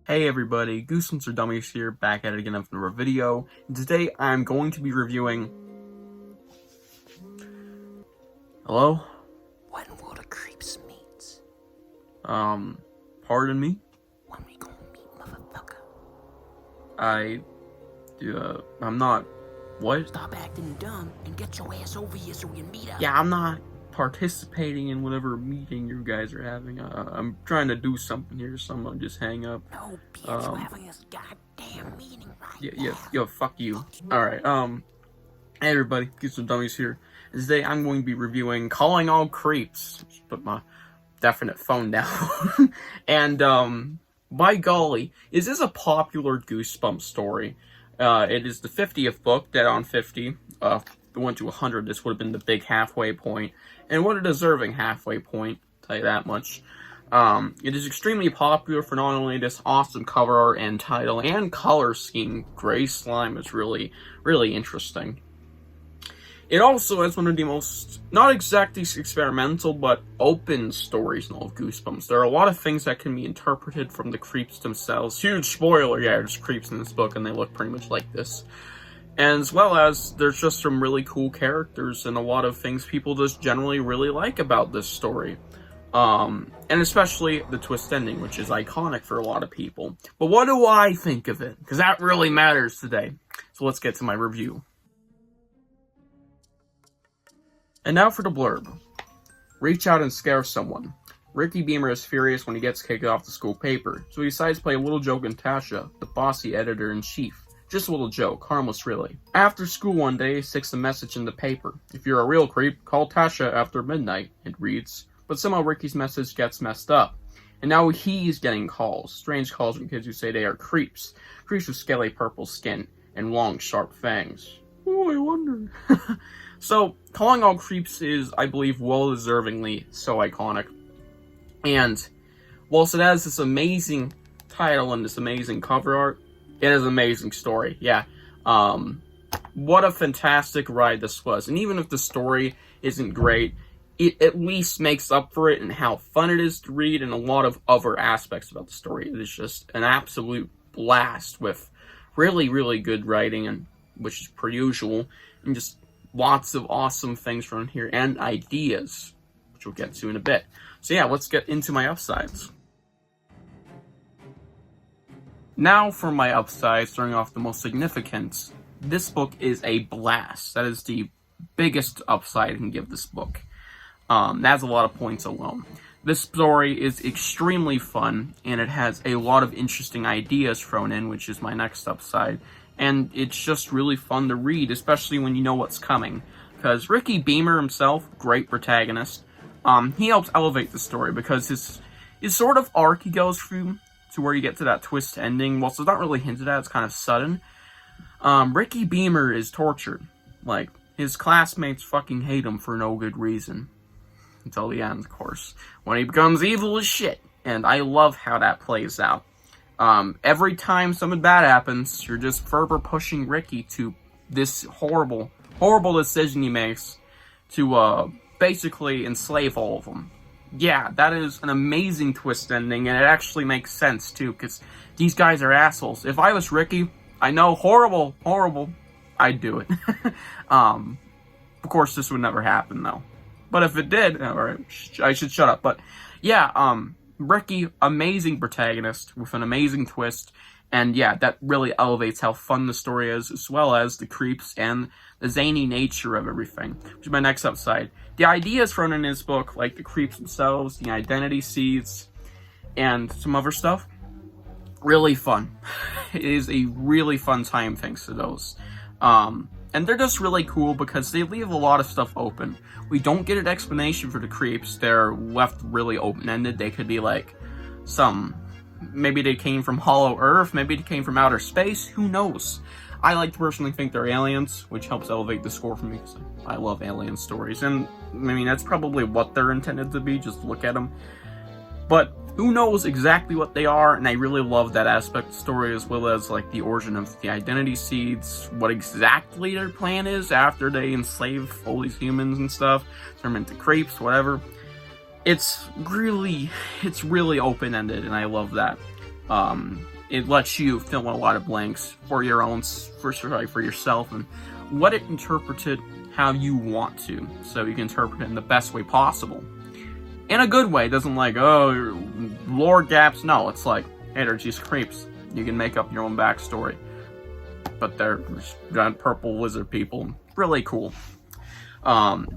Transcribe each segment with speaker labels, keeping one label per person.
Speaker 1: Hey everybody, Goosebumps or Dummies here, back at it again with another video. And today I'm going to be reviewing... Hello?
Speaker 2: When will the creeps meet?
Speaker 1: Pardon me?
Speaker 2: When we gonna meet, motherfucker?
Speaker 1: I'm not... What?
Speaker 2: Stop acting dumb and get your ass over here so we can meet up.
Speaker 1: Yeah, I'm not participating in whatever meeting you guys are having. I'm trying to do something here, so I'm gonna just hang up.
Speaker 2: No, bitch, we're having this goddamn meeting right now.
Speaker 1: Yeah, fuck you. Alright, hey everybody, Goosebumps Dummies here. Today I'm going to be reviewing Calling All Creeps. Just put my definite phone down. And, by golly, is this a popular Goosebumps story? It is the 50th book, Dead on 50. If it went to 100, this would have been the big halfway point. And what a deserving halfway point, I'll tell you that much. It is extremely popular for not only this awesome cover art and title and color scheme. Gray slime is really, really interesting. It also has one of the most, not exactly experimental, but open stories in all of Goosebumps. There are a lot of things that can be interpreted from the creeps themselves. Huge spoiler, yeah, there's creeps in this book, and they look pretty much like this. And as well as, there's just some really cool characters and a lot of things people just generally really like about this story. And especially the twist ending, which is iconic for a lot of people. But what do I think of it? Because that really matters today. So let's get to my review. And now for the blurb. Reach out and scare someone. Ricky Beamer is furious when he gets kicked off the school paper, so he decides to play a little joke on Tasha, the bossy editor-in-chief. Just a little joke, harmless really. After school one day, he sticks a message in the paper. If you're a real creep, call Tasha after midnight, it reads. But somehow Ricky's message gets messed up. And now he's getting calls. Strange calls from kids who say they are creeps. Creeps with scaly purple skin and long, sharp fangs. Oh, I wonder. So, Calling All Creeps is, I believe, well-deservingly so iconic. And, whilst it has this amazing title and this amazing cover art, it is an amazing story, yeah. What a fantastic ride this was. And even if the story isn't great, it at least makes up for it in how fun it is to read and a lot of other aspects about the story. It is just an absolute blast with really, really good writing, and which is per usual, and just lots of awesome things from here, and ideas, which we'll get to in a bit. So yeah, let's get into my upsides. Now for my upsides, starting off the most significant. This book is a blast. That is the biggest upside I can give this book. That's a lot of points alone. This story is extremely fun, and it has a lot of interesting ideas thrown in, which is my next upside. And it's just really fun to read, especially when you know what's coming. Because Ricky Beamer himself, great protagonist, he helps elevate the story because his sort of arc he goes through to where you get to that twist ending, whilst it's not really hinted at, it's kind of sudden. Ricky Beamer is tortured. Like, his classmates fucking hate him for no good reason. Until the end, of course. When he becomes evil as shit. And I love how that plays out. Every time something bad happens, you're just further pushing Ricky to this horrible, horrible decision he makes to, basically enslave all of them. Yeah, that is an amazing twist ending, and it actually makes sense, too, because these guys are assholes. If I was Ricky, I know, horrible, I'd do it. Of course, this would never happen, though. But if it did, alright, I should shut up, but, yeah, Ricky, amazing protagonist with an amazing twist, and yeah, that really elevates how fun the story is, as well as the creeps and the zany nature of everything, which is my next upside. The ideas thrown in this book, like the creeps themselves, the identity seeds, and some other stuff, really fun. It is a really fun time thanks to those. And they're just really cool because they leave a lot of stuff open. We don't get an explanation for the creeps. They're left really open-ended. They could be like maybe they came from Hollow Earth, maybe they came from outer space, who knows? I like to personally think they're aliens, which helps elevate the score for me because I love alien stories. And, I mean, that's probably what they're intended to be, just look at them. But who knows exactly what they are, and I really love that aspect of the story, as well as, like, the origin of the identity seeds, what exactly their plan is after they enslave all these humans and stuff, turn them into creeps, whatever. It's really open-ended, and I love that. it lets you fill in a lot of blanks for your own, for yourself, and let it interpret it how you want to, so you can interpret it in the best way possible. In a good way. It doesn't like, oh, lore gaps. No, it's like, hey, they're just creeps. You can make up your own backstory. But they're giant purple lizard people. Really cool. And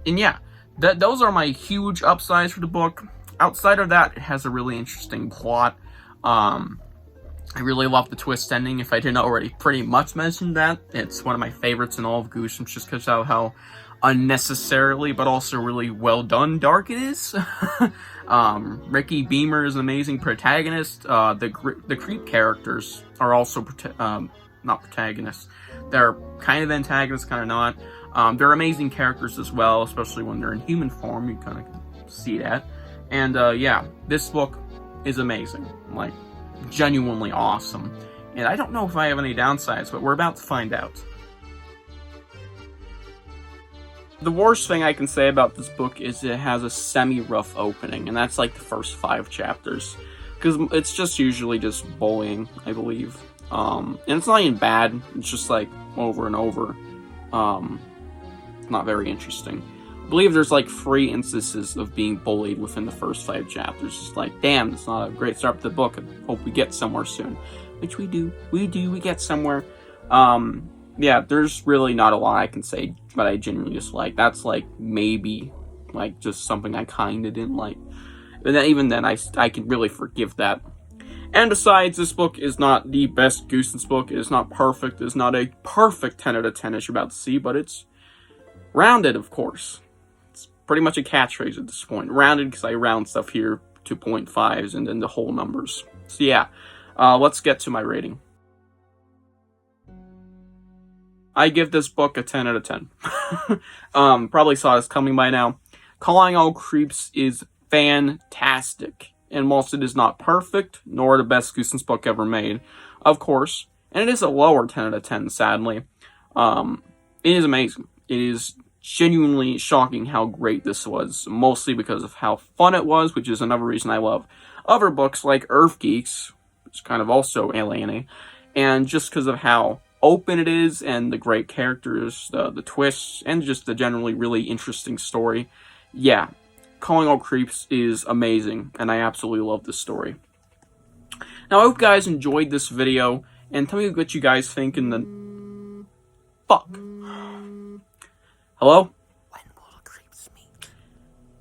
Speaker 1: yeah, those are my huge upsides for the book. Outside of that, it has a really interesting plot. I really love the twist ending. If I didn't already pretty much mention that, it's one of my favorites in all of Goosebumps, just because of how unnecessarily, but also really well done dark it is. Ricky Beamer is an amazing protagonist. The creep characters are also not protagonists. They're kind of antagonists, kind of not. They're amazing characters as well, especially when they're in human form. You kind of see that. And yeah, this book is amazing. Like, genuinely awesome. And I don't know if I have any downsides, but we're about to find out. The worst thing I can say about this book is it has a semi-rough opening, and that's like the first 5 chapters. Because it's just usually just bullying, I believe. And it's not even bad, it's just like over and over. Not very interesting. I believe there's like 3 instances of being bullied within the first 5 chapters. It's like, damn, it's not a great start to the book. I hope we get somewhere soon. Which we do. We get somewhere. Yeah, there's really not a lot I can say, but I genuinely just like. That's like maybe like just something I kinda didn't like. But then, even then, I can really forgive that. And besides, this book is not the best Goosebumps book. It is not perfect. It is not a perfect 10 out of 10 as you're about to see, but it's rounded, of course. It's pretty much a catchphrase at this point. Rounded because I round stuff here to 0.5s and then the whole numbers. So yeah, let's get to my rating. I give this book a 10 out of 10. Probably saw this coming by now. Calling All Creeps is fantastic. And whilst it is not perfect, nor the best Goosebumps book ever made, of course, and it is a lower 10 out of 10, sadly, it is amazing. It is genuinely shocking how great this was, mostly because of how fun it was, which is another reason I love other books like Earth Geeks, which is kind of also alienating, and just because of how open it is, and the great characters, the twists, and just the generally really interesting story. Yeah, Calling All Creeps is amazing, and I absolutely love this story. Now, I hope you guys enjoyed this video, and tell me what you guys think in the... Fuck. Hello?
Speaker 2: When will the creeps meet?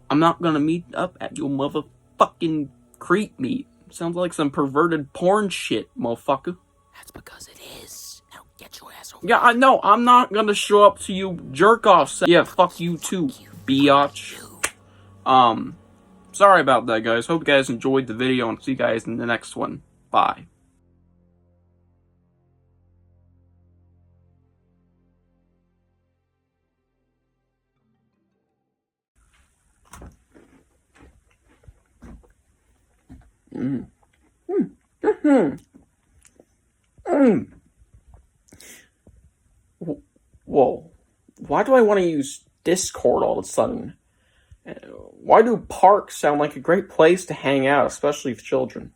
Speaker 1: I'm not gonna meet up at your motherfucking creep meet. Sounds like some perverted porn shit, motherfucker.
Speaker 2: That's because it is. Now get your ass over.
Speaker 1: Yeah, I know. I'm not gonna show up to you jerk-off. Yeah, fuck you too, biatch. Sorry about that, guys. Hope you guys enjoyed the video, and see you guys in the next one. Bye. Whoa. Why do I want to use Discord all of a sudden? Why do parks sound like a great place to hang out, especially with children?